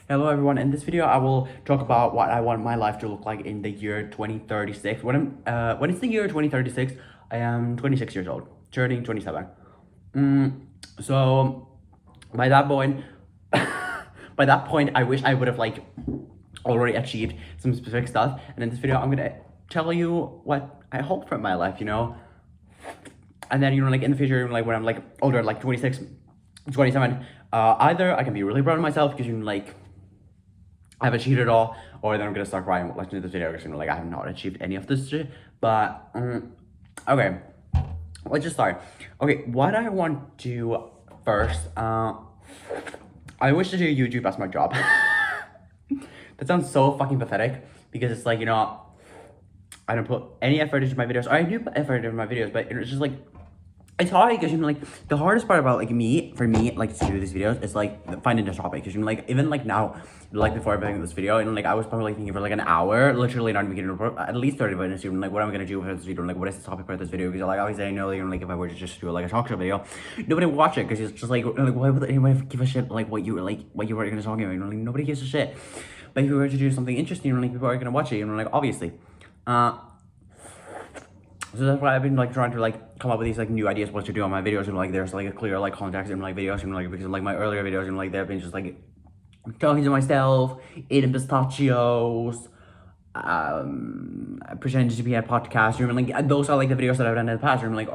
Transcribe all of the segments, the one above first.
Hello everyone, in this video I will talk about what I want my life to look like in the year 2036. When it's the year 2036, I am 26 years old, turning 27. So by that point, by that point, I wish I would have like already achieved some specific stuff. And in this video, I'm gonna tell you what I hope from my life, And then like in the future, like when I'm like older, like 26, 27, either I can be really proud of myself because like I haven't achieved it all, or then I'm gonna start crying watching this video because like I have not achieved any of this shit. But okay, let's just start. Okay, what I want to first, I wish to do YouTube as my job. That sounds so fucking pathetic because it's like I don't put any effort into my videos. Or I do put effort into my videos, but it's just like it's hard because like the hardest part about like for me like to do these videos is like finding the topic because like even like now like before making this video and like I was probably like thinking for like an hour, literally not even getting at least 30 minutes like what am I gonna do for this video, like what is the topic for this video, because like obviously I know like if I were to just do like a talk show video, nobody would watch it because it's just like why would anyone give a shit like what you were gonna talk about, like nobody gives a shit. But if you were to do something interesting, like people are gonna watch it, like obviously. So that's why I've been like trying to like come up with these like new ideas what to do on my videos, and like there's like a clear like context in like videos, and like because like my earlier videos and like they've been just like talking to myself, eating pistachios, pretending to be a podcaster, and like those are like the videos that I've done in the past. And like,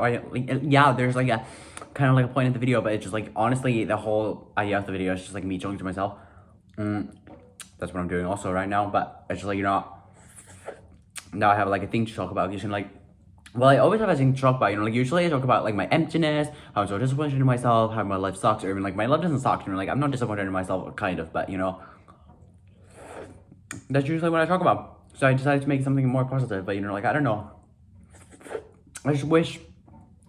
yeah, there's like a kind of like a point in the video, but it's just like honestly the whole idea of the video is just like me talking to myself. That's what I'm doing also right now, but it's just like now I have like a thing to talk about, because like. Well, I always have a thing to talk about, like usually I talk about like my emptiness, how I'm so disappointed in myself, how my life sucks, or even like my life doesn't suck, like I'm not disappointed in myself, kind of, but that's usually what I talk about. So I decided to make something more positive, but like I don't know. I just wish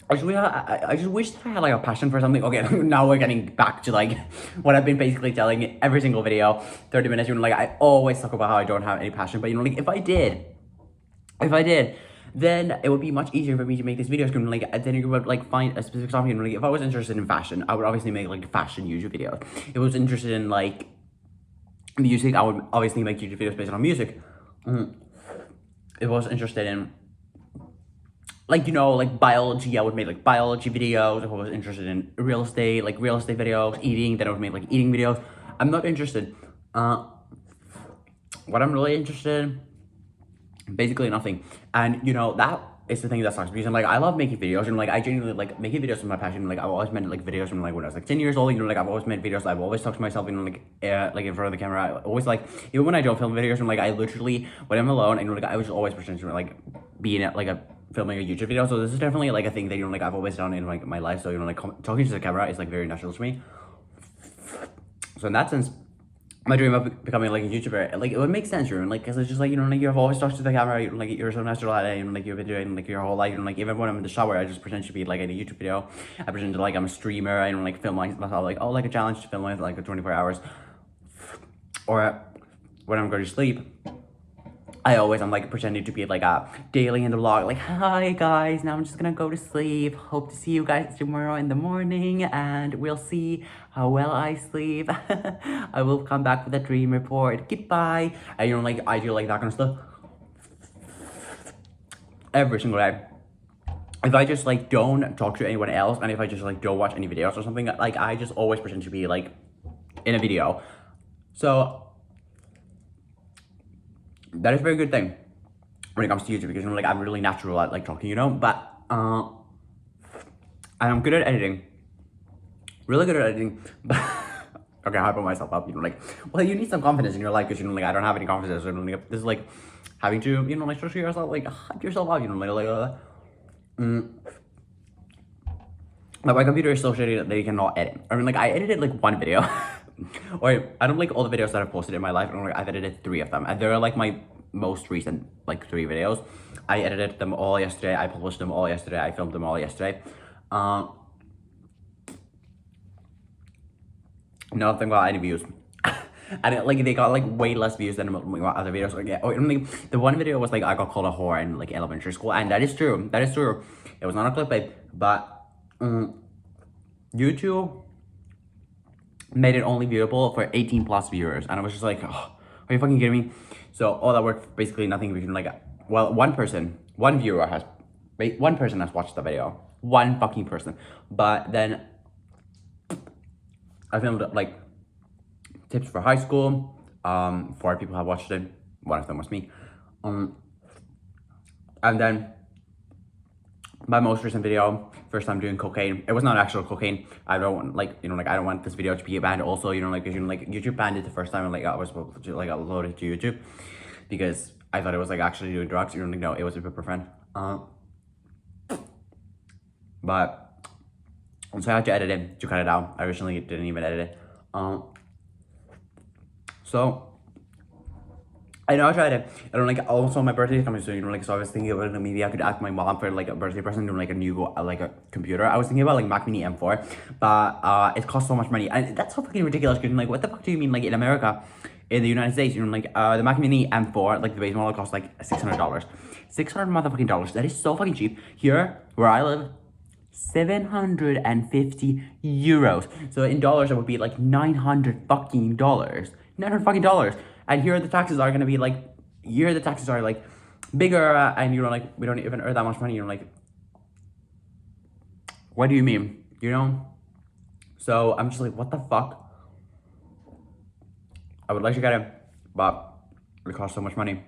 that I had like a passion for something. Okay, now we're getting back to like what I've been basically telling every single video, 30 minutes, like I always talk about how I don't have any passion, but like if I did, then it would be much easier for me to make these videos. Like then you would like find a specific topic. Like if I was interested in fashion, I would obviously make like fashion YouTube videos. If I was interested in like music, I would obviously make YouTube videos based on music. If I was interested in like like biology, I would make like biology videos. If I was interested in real estate, like real estate videos, eating, then I would make like eating videos. I'm not interested. What I'm really interested in, basically nothing. And that is the thing that sucks, because like I love making videos, and like I genuinely like making videos is my passion. Like I've always made like videos from like when I was like 10 years old, like I've always made videos. I've always talked to myself, like in front of the camera. I always like, even when I don't film videos, and like I literally, when I'm alone, and like I was always pretending to like being at like filming a YouTube video. So this is definitely like a thing that like I've always done in like my life. So like talking to the camera is like very natural to me. So in that sense, my dream of becoming like a YouTuber, like it would make sense, like because it's just like like you've always talked to the camera, like you're so natural at it, and like you've been doing like your whole life, like even when I'm in the shower, I just pretend to be like in a YouTube video. I pretend to like I'm a streamer, and like film myself like like a challenge to film like 24 hours, or when I'm going to sleep. I'm like pretending to be like a daily in the vlog, like hi guys, now I'm just gonna go to sleep, hope to see you guys tomorrow in the morning, and we'll see how well I sleep. I will come back with a dream report, goodbye. And like I do like that kind of stuff every single day. If I just like don't talk to anyone else, and if I just like don't watch any videos or something, like I just always pretend to be like in a video. So that is a very good thing when it comes to YouTube, because like I'm really natural at like talking, but and I'm good at editing, really good at editing. But okay, I hype myself up, like, well, you need some confidence in your life, because like I don't have any confidence, and like this is like having to like structure yourself, like hype yourself up, But my computer is so shitty that they cannot edit. I mean, like I edited like one video. Or I don't like all the videos that I've posted in my life, and like I've edited 3 of them, and they're like my most recent like 3 videos. I edited them all yesterday, I published them all yesterday, I filmed them all yesterday. None of them got any views. And like they got like way less views than other videos. Like, like the one video was like I got called a whore in like elementary school, and that is true. That is true. It was not a clickbait, but YouTube made it only viewable for 18 plus viewers. And I was just like, oh, are you fucking kidding me? So all that work, basically nothing. We can like, well, one person has watched the video. One fucking person. But then I filmed like tips for high school. 4 people have watched it. One of them was me. And then my most recent video, first time doing cocaine. It was not actual cocaine. I don't like, I don't want this video to be banned. Also, YouTube banned it the first time, and like I was supposed to like upload it to YouTube because I thought it was like actually doing drugs. No, it was ibuprofen. But so I had to edit it to cut it out. I originally didn't even edit it. So I know I tried it. I don't like, also my birthday is coming soon, so I was thinking about maybe I could ask my mom for like a birthday present, like a new like a computer. I was thinking about like Mac Mini M4, but it costs so much money, and that's so fucking ridiculous. Because like, what the fuck do you mean, like in America, in the United States, the Mac Mini M4, like the base model, costs like $600, $600 motherfucking dollars. That is so fucking cheap. Here where I live, 750 euros. So in dollars, that would be like $900 fucking dollars. $900 fucking dollars. And here the taxes are gonna be like, here the taxes are like bigger, and like we don't even earn that much money. Like, what do you mean? So I'm just like, what the fuck? I would like to get it, but it costs so much money.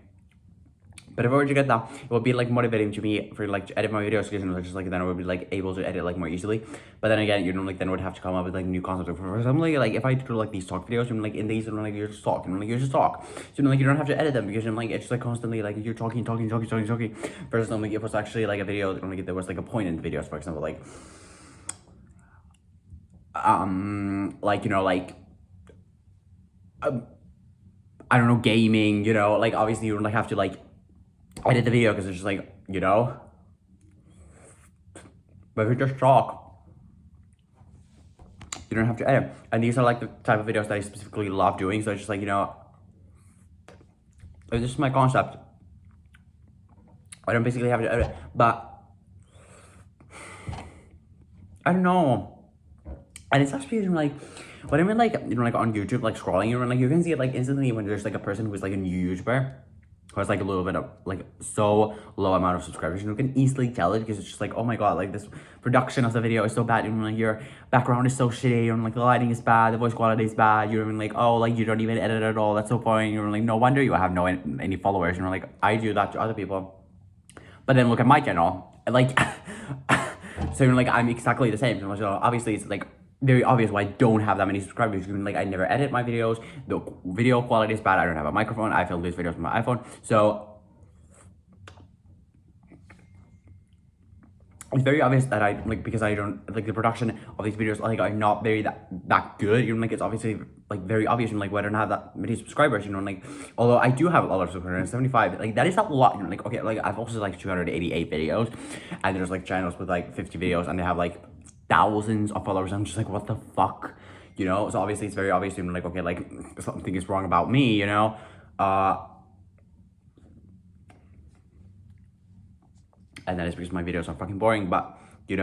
But if I were to get that, it would be like motivating to me for like to edit my videos, because just like then I would be like able to edit like more easily. But then again, like then I would have to come up with like new concepts. For example, like if I do like these talk videos, like in these, like you just talk, you just talk. So like you don't have to edit them, because like it's just like constantly like you're talking. Versus like if it was actually like a video, like there was like a point in the videos, for example, like I don't know, gaming, like obviously you don't like have to like edit the video because it's just like, but if you just talk, you don't have to edit. And these are like the type of videos that I specifically love doing. So it's just like, this is my concept. I don't basically have to edit, but I don't know. And it's actually like, when I'm in like, like on YouTube, like scrolling, like you can see it like instantly when there's like a person who's like a new YouTuber who has like a little bit of like so low amount of subscribers. You can easily tell it, because it's just like, oh my god, like this production of the video is so bad, like your background is so shitty, like the lighting is bad, the voice quality is bad, like, oh, like you don't even edit at all, that's so boring. Like, no wonder you have any followers. Like, I do that to other people, but then look at my channel, like so like I'm exactly the same. So obviously it's like very obvious why I don't have that many subscribers. Like, I never edit my videos, the video quality is bad, I don't have a microphone, I film these videos with my iPhone, so it's very obvious that I like, because I don't like the production of these videos, like, are not very that good. Like, it's obviously like very obvious, like, why I don't have that many subscribers. Like, although I do have a lot of subscribers, 75, like that is a lot. Like, okay, like I've also like 288 videos, and there's like channels with like 50 videos, and they have like thousands of followers. I'm just like, what the fuck, So obviously it's very obvious, like, okay, like something is wrong about me, and that is because my videos are fucking boring. But if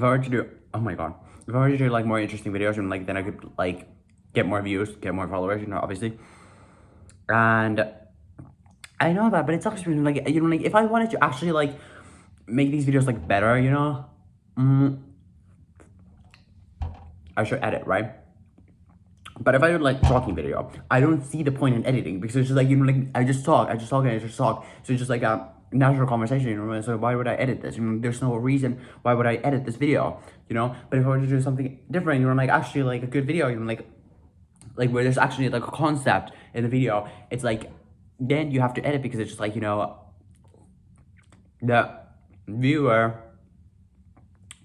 I were to do, oh my god, if I were to do like more interesting videos, like then I could like get more views, get more followers, obviously. And I know that, but it's actually like, like if I wanted to actually like make these videos like better, I should edit, right? But if I do like talking video, I don't see the point in editing, because it's just like, like I just talk. So it's just like a natural conversation, so why would I edit this? There's no reason why would I edit this video, But if I were to do something different, like actually like a good video, like where there's actually like a concept in the video, it's like, then you have to edit, because it's just like, the viewer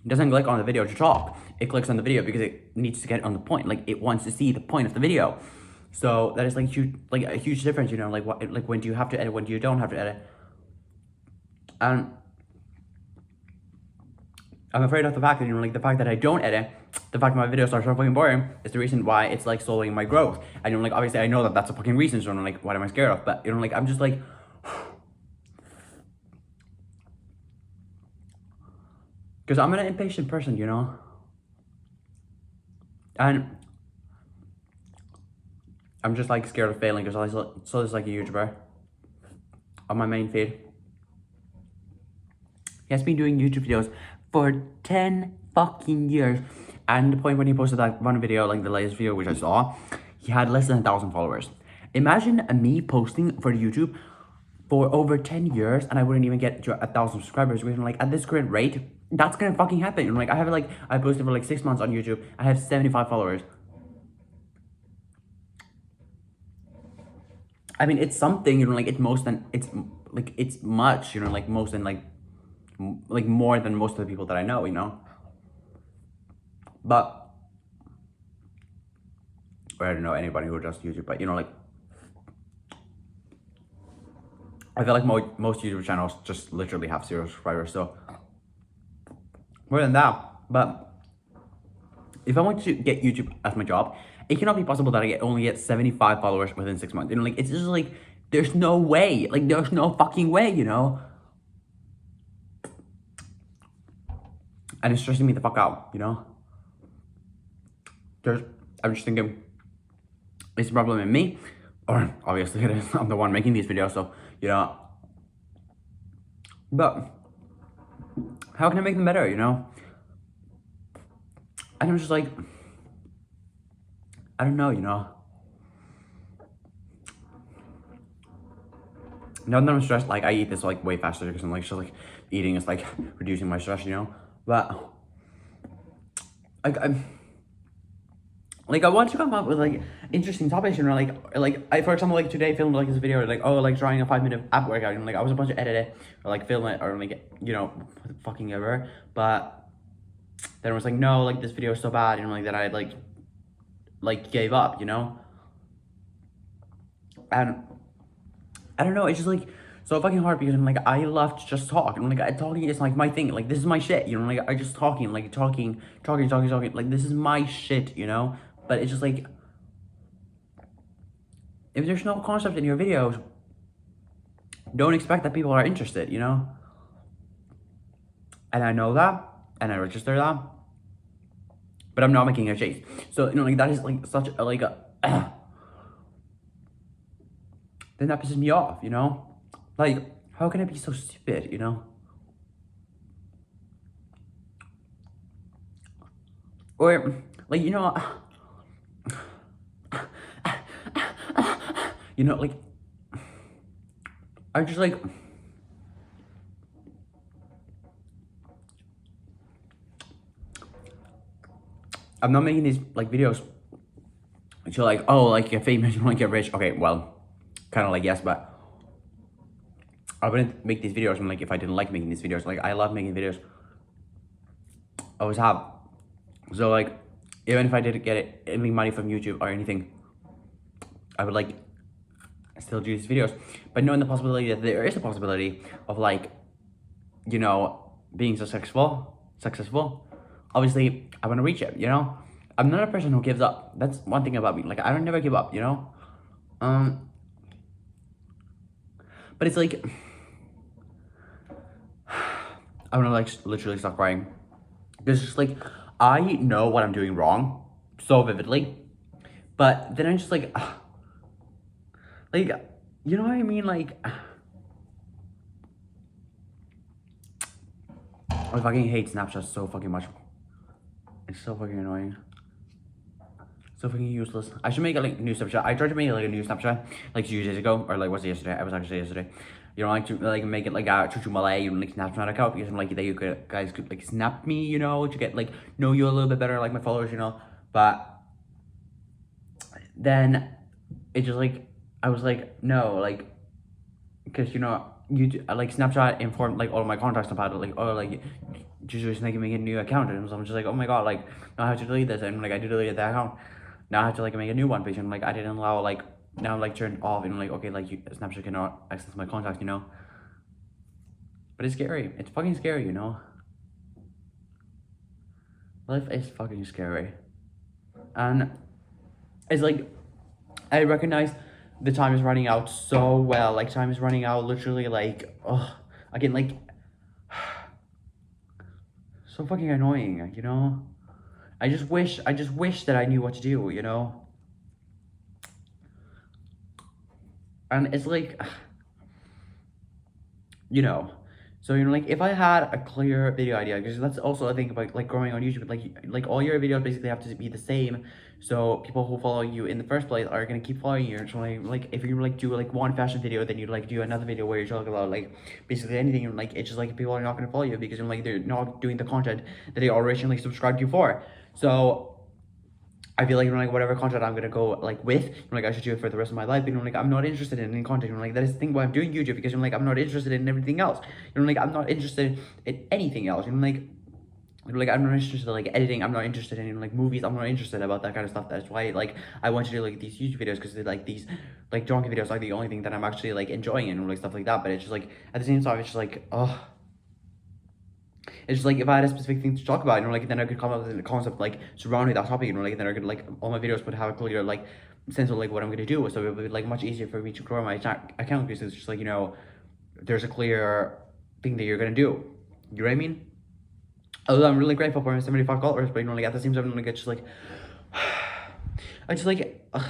doesn't click on the video to talk. It clicks on the video because it needs to get on the point. Like, it wants to see the point of the video. So that is like huge, like a huge difference, like what, like when do you have to edit, when do you don't have to edit. And I'm afraid of the fact that, like the fact that I don't edit, the fact that my videos are so fucking boring is the reason why it's like slowing my growth. And like obviously I know that that's a fucking reason, so like what am I scared of? But like I'm just like, Because I'm an impatient person, you know? And I'm just like scared of failing because I saw this like a YouTuber on my main feed. He has been doing YouTube videos for 10 fucking years. And the point when he posted that one video, like the latest video which I saw, he had less than 1,000 followers. Imagine me posting for YouTube for over 10 years and I wouldn't even get to 1,000 subscribers. We're like, at this current rate, that's gonna fucking happen. Like I posted for like 6 months on YouTube. I have 75 followers. I mean, it's something, you know, like it's much, you know, like most than like more than most of the people that I know, you know. But I don't know anybody who does YouTube, but you know, like I feel like most YouTube channels just literally have 0 subscribers, so more than that. But if I want to get YouTube as my job, it cannot be possible that I only get 75 followers within 6 months. You know, like it's just like there's no way, like there's no fucking way, you know. And it's stressing me the fuck out, you know. I'm just thinking, it's a problem in me, or obviously it is. I'm the one making these videos, so you know. But how can I make them better, you know? And I'm just like, I don't know, you know. Now that I'm stressed, like I eat this like way faster because I'm like just like eating is like reducing my stress, you know. But I want to come up with like interesting topics, you know, like I, for example, like today filmed like this video like, oh, like drawing a 5-minute ab workout, you know, like I was about to edit it or like film it or like, you know, fucking ever, but then I was like, no, like this video is so bad, you know, like that I like gave up, you know. And I don't know, it's just like so fucking hard because I'm like, I love to just talk, and like talking is like my thing, like this is my shit, you know, like I just talking, like talking, like this is my shit, you know. But it's just like, if there's no concept in your videos, don't expect that people are interested, you know. And I know that, and I register that, but I'm not making a chase. So you know, like that is like such a like a then that pisses me off, you know. Like, how can I be so stupid, you know? Or like, you know, you know, like I just like I'm not making these like videos to like, oh, like get famous, you want to get rich. Okay, well, kind of like yes, but I wouldn't make these videos like if I didn't like making these videos. Like I love making videos. I always have. So like, even if I didn't get any money from YouTube or anything, I would like still do these videos. But knowing the possibility that there is a possibility of like, you know, being successful, obviously I want to reach it, you know. I'm not a person who gives up. That's one thing about me. Like I don't never give up, you know. But it's like I want to like literally stop crying. It's just like I know what I'm doing wrong so vividly, but then I'm just like you know what I mean? Like I fucking hate Snapchat so fucking much. It's so fucking annoying. So fucking useless. I should make a like new Snapchat. I tried to make like a new Snapchat like 2 days ago, or like was it yesterday? I was actually yesterday. You know, like to like make it like a Chuchu Malay, you know, like Snapchat account because I'm like that you could guys could like snap me, you know, to get like know you a little bit better, like my followers, you know. But then it just like I was like no, like because you know you like Snapchat informed like all of my contacts about it, like oh like just making me a new account, and so I'm just like oh my god, like now I have to delete this, and like I deleted that account. Now I have to like make a new one page, and like I didn't allow like now I'm like turned off, and like okay, like Snapchat cannot access my contacts, you know. But it's scary. It's fucking scary, you know. Life is fucking scary, and it's like I recognize the time is running out so well. Like time is running out literally like oh again like so fucking annoying, you know? I just wish that I knew what to do, you know? And it's like, you know, so you know, like if I had a clear video idea, because that's also a thing about like growing on YouTube, like all your videos basically have to be the same, so people who follow you in the first place are gonna keep following you. So like if you like do like one fashion video, then you like do another video where you talk about like basically anything, and like it's just like people are not gonna follow you because like they're not doing the content that they originally subscribed you for. So I feel like, you know, like whatever content I'm gonna go like with, you know, like I should do it for the rest of my life. You know, like I'm not interested in any content. You know, like that is the thing why I'm doing YouTube, because you know, like I'm not interested in everything else. You know, like I'm not interested in anything else. You know, like I'm not interested in like editing. I'm not interested in like movies. I'm not interested about that kind of stuff. That's why like I want to do like these YouTube videos, because like these like donkey videos are the only thing that I'm actually like enjoying, and like stuff like that. But it's just like at the same time, it's just like it's just like if I had a specific thing to talk about, you know, like then I could come up with a concept like surrounding that topic, you know, like then I could like all my videos would have a clear like sense of like what I'm gonna do, so it would be like much easier for me to grow my account, because it's just like, you know, there's a clear thing that you're gonna do. You know what I mean? Although I'm really grateful for my 75 followers, but you know, like at the same time, like it's just like I just like I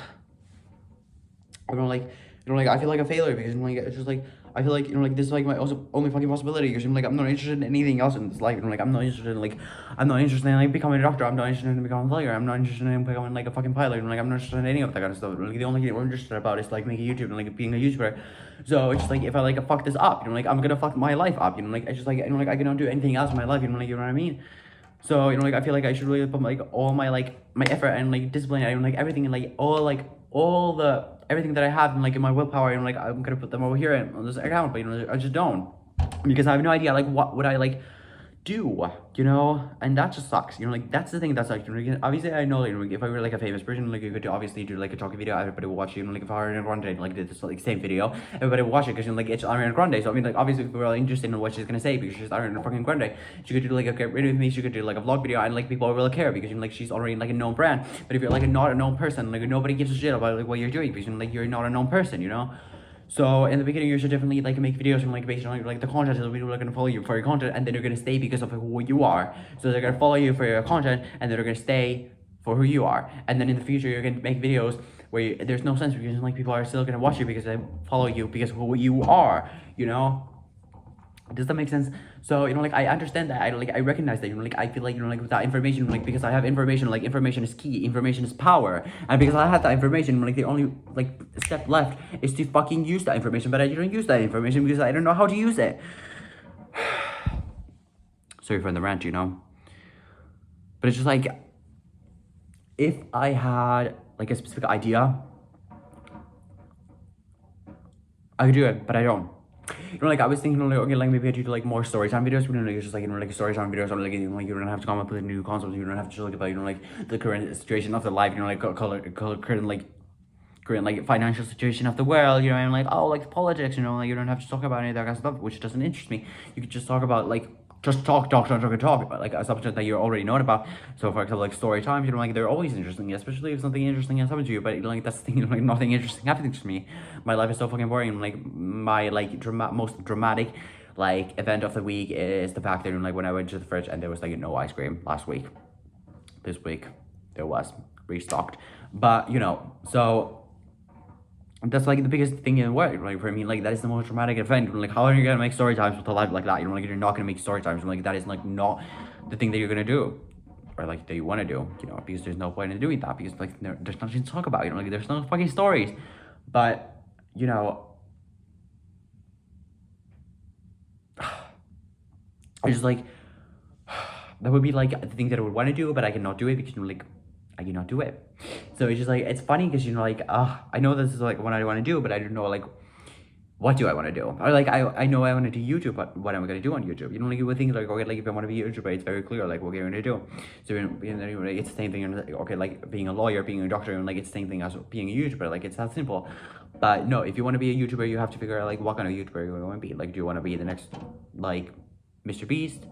don't like, you know, like I feel like a failure, because you know, like it's just like I feel like, you know, like this is like my also only fucking possibility, because you know, like I'm not interested in anything else in this life. You know, like I'm not interested in like becoming a doctor. I'm not interested in becoming a lawyer. I'm not interested in becoming like a fucking pilot. You know, like I'm not interested in any of that kind of stuff. Like the only thing I'm interested about is like making YouTube and like being a YouTuber. So it's just like if I like fuck this up, you know, like I'm gonna fuck my life up. You know, like I just like, you know, like I cannot do anything else in my life. You know, like you know what I mean? So, you know, like I feel like I should really put like all my like my effort and like discipline and like everything, and like all the everything that I have and like in my willpower, and like I'm gonna put them over here on this account, but you know, I just don't, because I have no idea like what would I like do, you know, and that just sucks. You know, like that's the thing that's like, you know, obviously I know, like, you know, if I were like a famous person, like you could obviously do like a talking video, everybody will watch it. You know, like if Ariana Grande like did this like same video, everybody will watch it, because you know, like it's Ariana Grande. So I mean, like obviously we're all interested in what she's gonna say, because she's Ariana fucking Grande. She could do like a get rid of me, she could do like a vlog video, and like people will care, because you know, like she's already like a known brand. But if you're like not a known person, like nobody gives a shit about like what you're doing, because you know, like you're not a known person, you know. So in the beginning, you should definitely like make videos and like based on like the content, so people are gonna follow you for your content, and then they're gonna stay because of who you are. So they're gonna follow you for your content, and they're gonna stay for who you are. And then in the future, you're gonna make videos where there's no sense, because like people are still gonna watch you because they follow you because of who you are. You know. Does that make sense? So you know, like I understand that, I recognize that, you know, like I feel like, you know, like with that information, like because I have information, like information is key, information is power, and because I have that information, like the only like step left is to fucking use that information, but I don't use that information because I don't know how to use it. Sorry for the rant, you know, but it's just like if I had like a specific idea, I could do it, but I don't. You know, like I was thinking, like, okay, like maybe I do like more story time videos. You know, like it's just like, you know, like story time videos, or like, you know, like you don't have to come up with new concepts. You don't have to just like about, you know, like the current situation of the life. You know, like current like financial situation of the world. You know, and like like politics. You know, like you don't have to talk about any of that kind of stuff, which doesn't interest me. You could just talk about like just talk about like a subject that you already know about. So for example, like story times, you know, like they're always interesting, especially if something interesting has happened to you. But you know, like that's the thing, you know, like nothing interesting happening to me. My life is so fucking boring. Like my like most dramatic like event of the week is the fact that, you know, like when I went to the fridge and there was like no ice cream last week. This week there was restocked, but you know, so that's like the biggest thing in the world, like for me, like that is the most dramatic event. Like how are you gonna make story times with a life like that? You know, like you're not gonna make story times. Like that is like not the thing that you're gonna do, or like that you want to do. You know, because there's no point in doing that, because like there's nothing to talk about. You know, like there's no fucking stories. But you know, it's just like that would be like the thing that I would want to do, but I cannot do it because, you know, like I cannot do it. So it's just like it's funny because, you know, like I know this is like what I want to do, but I don't know like what do I want to do? Or like I know I want to do YouTube, but what am I gonna do on YouTube? You know, like you would think like, okay, like if I want to be a YouTuber, it's very clear like what you're gonna do. So you know, like, it's the same thing. Okay, like being a lawyer, being a doctor, and like it's the same thing as being a YouTuber. Like it's that simple. But no, if you want to be a YouTuber, you have to figure out like what kind of YouTuber you want to be. Like, do you want to be the next like Mr. Beast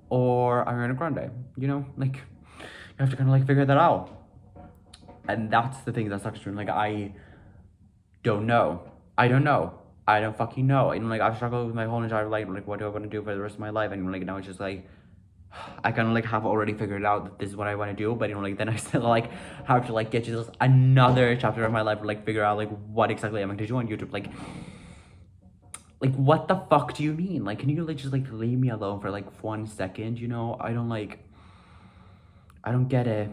or Ariana Grande? You know, like you have to kind of like figure that out. And that's the thing that's actually like I don't know. I don't know. I don't fucking know. And like I've struggled with my whole entire life. Like what do I want to do for the rest of my life? And like now it's just like I kind of like have already figured out that this is what I want to do, but then I still like have to like get to this another chapter of my life, like figure out like what exactly I'm going to do on YouTube. Like what the fuck do you mean? Like, can you like just like leave me alone for like 1 second? I don't get it.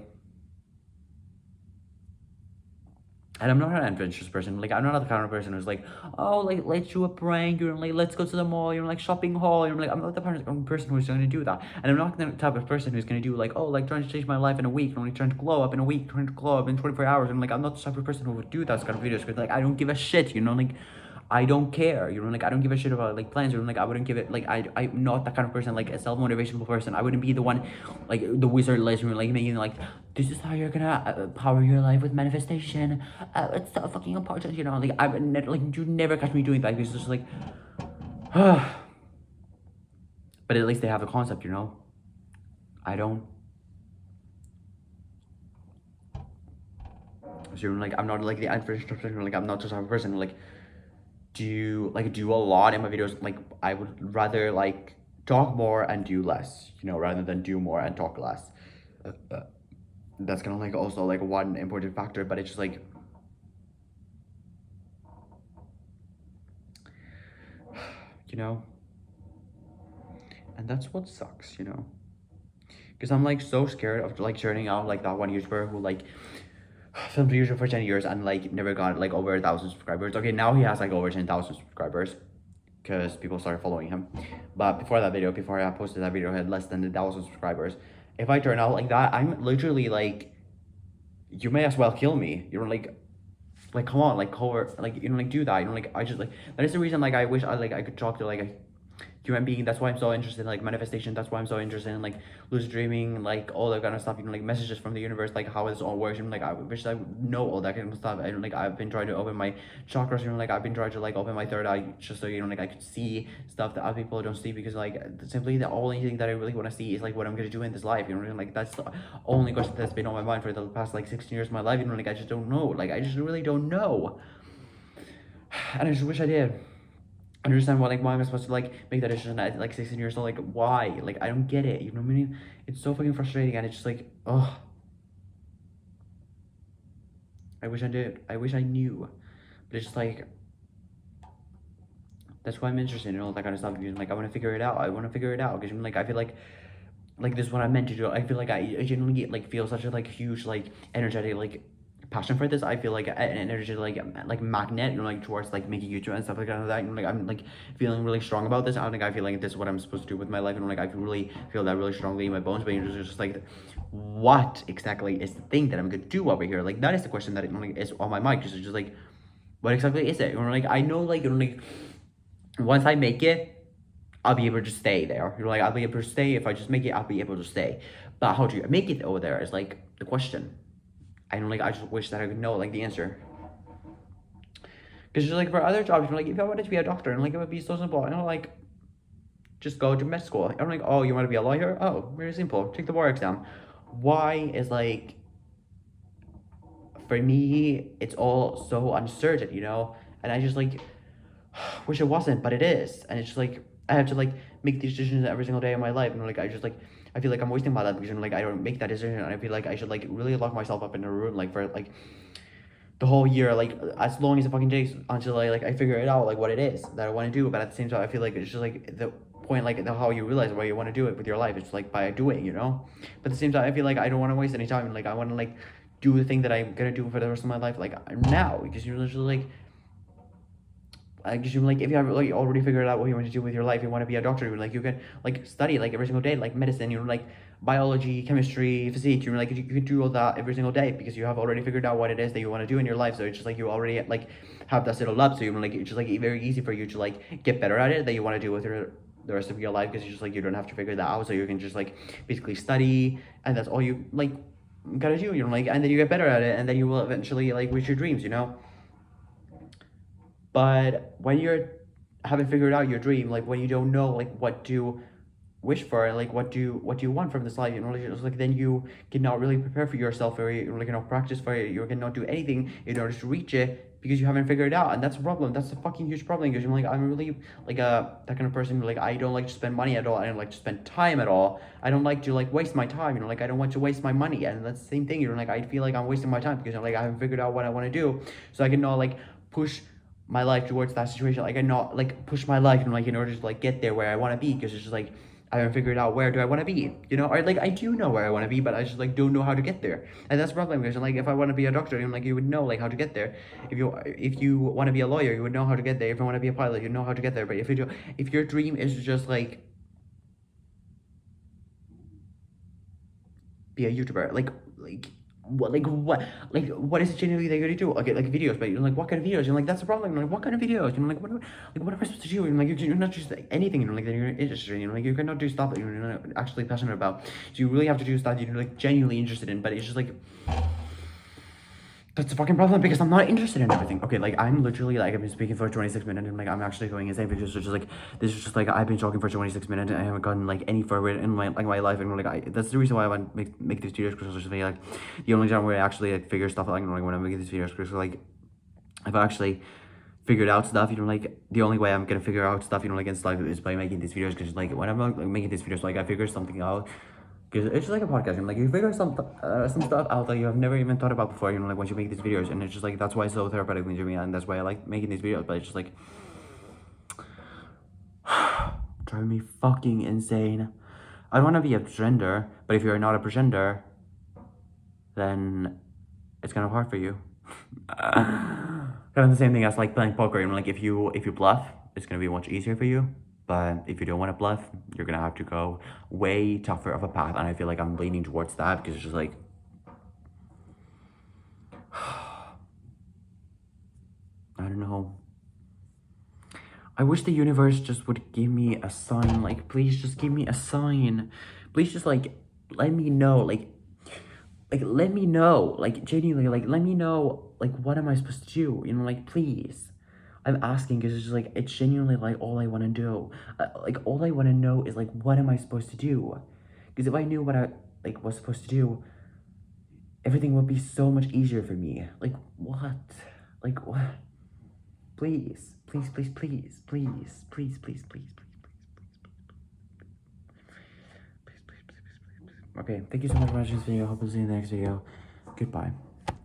And I'm not an adventurous person. Like, I'm not the kind of person who's like, oh, like, let's do a prank. Let's go to the mall. Like, shopping haul. I'm not the person who's going to do that. And I'm not the type of person who's going to do, like, oh, like, trying to change my life in a week. Like, trying to glow up in a week. Trying to glow up in 24 hours. I'm not the type of person who would do those kind of videos. Because, like, I don't give a shit, Like, I don't care, I don't give a shit about, like, plans, I wouldn't give it, like, I'm not that kind of person, like, a self-motivational person. I wouldn't be the one, like, the wizard list, like, making, like, this is how you're gonna power your life with manifestation, it's so fucking important, like, you never catch me doing that, because it's just, like, but at least they have a concept, I don't. So, like, I'm not, like, the unfinished person, like, I'm not just a person, like, do a lot in my videos. Like, I would rather like talk more and do less, rather than do more and talk less. That's kind of like also like one important factor, but it's just like, and that's what sucks, because I'm like so scared of like turning out like that one YouTuber who like filmed YouTube for 10 years and like never got like over 1,000 subscribers. Okay, now he has like over 10,000 subscribers because people started following him. But before I posted that video, I had less than 1,000 subscribers. If I turn out like that, I'm literally like, you may as well kill me. Like come on, like cover, like do that. I just like that is the reason like I wish I could talk to like a human being. That's why I'm so interested in like manifestation. That's why I'm so interested in like lucid dreaming, like all that kind of stuff, like messages from the universe, like how this all works. Like I wish I would know all that kind of stuff. And like I've been trying to open my chakras, like I've been trying to like open my third eye just so like I could see stuff that other people don't see, because like simply the only thing that I really want to see is like what I'm gonna do in this life, like that's the only question that's been on my mind for the past like 16 years of my life, like I just don't know, like I just really don't know. And I just wish I did understand why am I supposed to like make that decision at like 16 years old. Like why? Like I don't get it, you know what I mean? It's so fucking frustrating, and it's just like, oh, I wish I did, I wish I knew, but it's just like, that's why I'm interested in all that kind of stuff, because like I want to figure it out. Because like I feel like this is what I'm meant to do. I feel like I genuinely like feel such a like huge like energetic like passion for this. I feel like an energy like magnet, like towards like making YouTube and stuff like that. Like I'm like feeling really strong about this. I feel like this is what I'm supposed to do with my life, and like I can really feel that really strongly in my bones. But it's just like, what exactly is the thing that I'm gonna do over here? Like that is the question that is on my mind. Because it's just like, what exactly is it? Like I know like once I make it, I'll be able to stay there. I'll be able to stay. If I just make it, I'll be able to stay. But how do you make it over there is like the question. And I just wish that I could know like the answer. Because just like for other jobs, if I wanted to be a doctor, it would be so simple. Like just go to med school. I'm like, oh, you want to be a lawyer? Oh, very simple. Take the bar exam. Why is like, for me, it's all so uncertain, And I just like wish it wasn't, but it is. And it's just like I have to like make these decisions every single day of my life, and like I just like I feel like I'm wasting my life because like I don't make that decision, and I feel like I should like really lock myself up in a room like for like the whole year, like as long as it fucking takes until I figure it out, like what it is that I want to do. But at the same time, I feel like it's just like the point, like how you realize why you want to do it with your life. It's like by doing, But at the same time, I feel like I don't want to waste any time. Like I want to like do the thing that I'm gonna do for the rest of my life, like now, because you're literally like. I guess like if you have like already figured out what you want to do with your life, you want to be a doctor, like you can like study like every single day, like medicine, like biology, chemistry, physics, like you can do all that every single day because you have already figured out what it is that you want to do in your life. So it's just like you already like have that settled up, so you like it's just like very easy for you to like get better at it that you want to do with the rest of your life, because you just like you don't have to figure that out, so you can just like basically study, and that's all you like gotta do, like, and then you get better at it, and then you will eventually like reach your dreams, But when you're haven't figured out your dream, like when you don't know like what to wish for, like what do you want from this life, it's like then you cannot really prepare for yourself, or you cannot practice for it, you cannot do anything in order to reach it, because you haven't figured it out, and that's a problem. That's a fucking huge problem, because you're like, I'm really like that kind of person who, like, I don't like to spend money at all. I don't like to spend time at all. I don't like to like waste my time, like I don't want to waste my money. And that's the same thing, like I feel like I'm wasting my time because like I haven't figured out what I want to do, so I can not like push my life towards that situation. Like I not like push my life, like in order to like get there where I want to be, because it's just like I haven't figured out where do I want to be, or like I do know where I want to be, but I just like don't know how to get there. And that's the problem, because like if I want to be a doctor, like you would know like how to get there. If you want to be a lawyer, you would know how to get there. If you want to be a pilot, you know how to get there. But if your dream is just like be a YouTuber, what is it genuinely that you're gonna do? Okay, like videos, but like what kind of videos? Like that's the problem. Like what kind of videos? Like what am I supposed to do? Like you're not just like, anything, like that you're interested in. Like you cannot do stuff that you're not actually passionate about. So you really have to do stuff that you're like genuinely interested in. But it's just like that's the fucking problem, because I'm not interested in everything. Okay, like I'm literally like I've been speaking for 26 minutes, and like I'm actually going insane, because it's just like this is just like I've been talking for 26 minutes and I haven't gotten like any further in my life. And like that's the reason why I want to make these videos, because it's just like the only time where I actually like figure stuff out, like when I make these videos, because like I've actually figured out stuff, like the only way I'm gonna figure out stuff, like and stuff, is by making these videos. Because like when I'm like making these videos, like I figure something out. Because it's just like a podcast, and like you figure some stuff out that you have never even thought about before, like once you make these videos. And it's just like that's why it's so therapeutic to me, and that's why I like making these videos. But it's just like driving me fucking insane. I don't want to be a pretender, but if you're not a pretender, then it's kind of hard for you. Kind of the same thing as like playing poker. Like if you bluff, it's gonna be much easier for you. But if you don't want to bluff, you're gonna have to go way tougher of a path. And I feel like I'm leaning towards that, because it's just like I don't know. I wish the universe just would give me a sign. Like, please just give me a sign. Please just like let me know. Like let me know. Like genuinely, like let me know. Like what am I supposed to do? Like please. I'm asking, because it's just like it's genuinely like all I want to do. Like all I want to know is like what am I supposed to do? Because if I knew what I like was supposed to do, everything would be so much easier for me. Like what? Like what? Please, please, please, please, please, please, please, please, please. Okay, thank you so much for watching this video. Hope to see you in the next video. Goodbye.